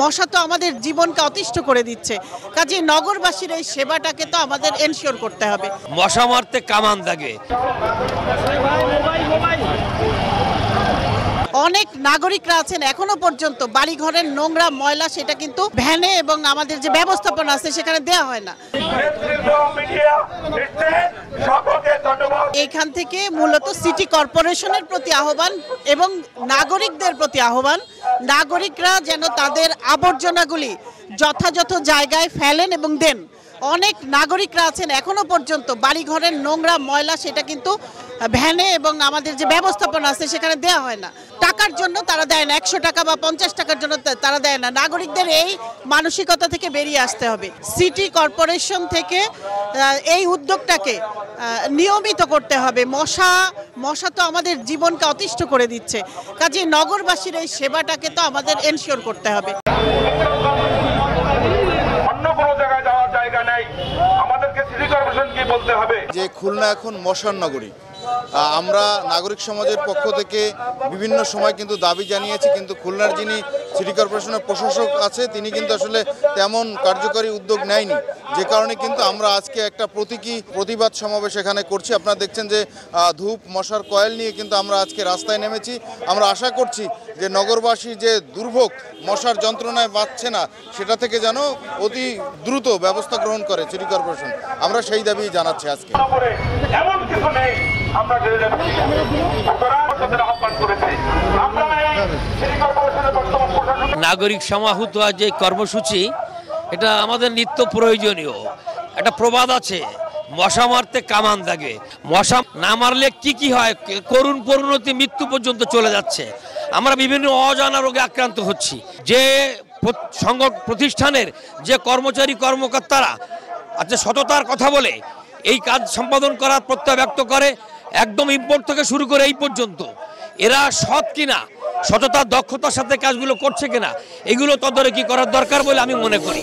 মশা তো আমাদের জীবনকে অতিষ্ঠ করে দিচ্ছে, কাজে নগরবাসীর এই সেবাটাকে তো আমাদের এনশিওর করতে হবে। মশা মারতে কামান দাগে। অনেক নাগরিকরা আছেন এখনো পর্যন্ত বাড়িঘরের নোংরা ময়লা সেটা কিন্তু ভ্যানে এবং আমাদের যে ব্যবস্থাপনা আছে সেখানে দেওয়া হয় না। এইখান থেকে মূলত সিটি কর্পোরেশনের প্রতি আহ্বান এবং নাগরিকদের প্রতি আহ্বান, নাগরিকরা যেন তাদের আবর্জনাগুলি যথাযথ জায়গায় ফেলেন এবং দেন। অনেক নাগরিকরা আছেন এখনো পর্যন্ত বাড়িঘরের নোংরা ময়লা সেটা কিন্তু ভ্যানে এবং আমাদের যে ব্যবস্থাপনা আছে সেখানে দেওয়া হয় না। টাকার জন্য তারা দেয় না, 100 টাকা বা 50 টাকার জন্য তারা দেয় না। নাগরিকদের এই মানসিকতা থেকে বেরিয়ে আসতে হবে। সিটি কর্পোরেশন থেকে এই উদ্যোগটাকে নিয়মিত করতে হবে। মশা তো আমাদের জীবনকে অতিষ্ঠ করে দিচ্ছে, কাজে নগরবাসীর এই সেবাটাকে তো আমাদের এনশিওর করতে হবে। যে খুলনা এখন মশার নগরী। আমরা নাগরিক সমাজের পক্ষ থেকে বিভিন্ন সময় কিন্তু দাবি জানিয়েছি, কিন্তু খুলনার যিনি সিটি কর্পোরেশনের প্রশাসক আছে তিনি কিন্তু আসলে তেমন কার্যকরী উদ্যোগ নেয়নি, যে কারণে কিন্তু আমরা আজকে একটা প্রতিবাদ সমাবেশ এখানে করছি। আপনারা দেখছেন যে ধূপ মশার কয়েল নিয়ে কিন্তু আমরা আজকে রাস্তায় নেমেছি। আমরা আশা করছি যে নগরবাসী যে দুর্ভোগ মশার যন্ত্রণায় বাঁচছে না সেটা থেকে যেন অতি দ্রুত ব্যবস্থা গ্রহণ করে সিটি কর্পোরেশন। আমরা সেই দাবি জানাচ্ছি আজকে। নাগরিক সমাহূত যে কর্মসূচি, এটা আমাদের নিত্য প্রয়োজনীয়। একটা প্রবাদ আছে, মশা মারতে কামান দাগে। মশা না মারলে কি হয়, করুণ পরিণতি মৃত্যু পর্যন্ত চলে যাচ্ছে। আমরা বিভিন্ন অজানা রোগে আক্রান্ত হচ্ছি। যে প্রতিষ্ঠানের যে কর্মচারী কর্মকর্তারা আচ্ছা সততার কথা বলে এই কাজ সম্পাদন করার প্রত্যয় ব্যক্ত করে, একদম ইম্পোর্ট থেকে শুরু করে এই পর্যন্ত এরা সৎ কিনা, সততার দক্ষতার সাথে কাজগুলো করছে কিনা, এগুলো তদারকি করার দরকার বলে আমি মনে করি।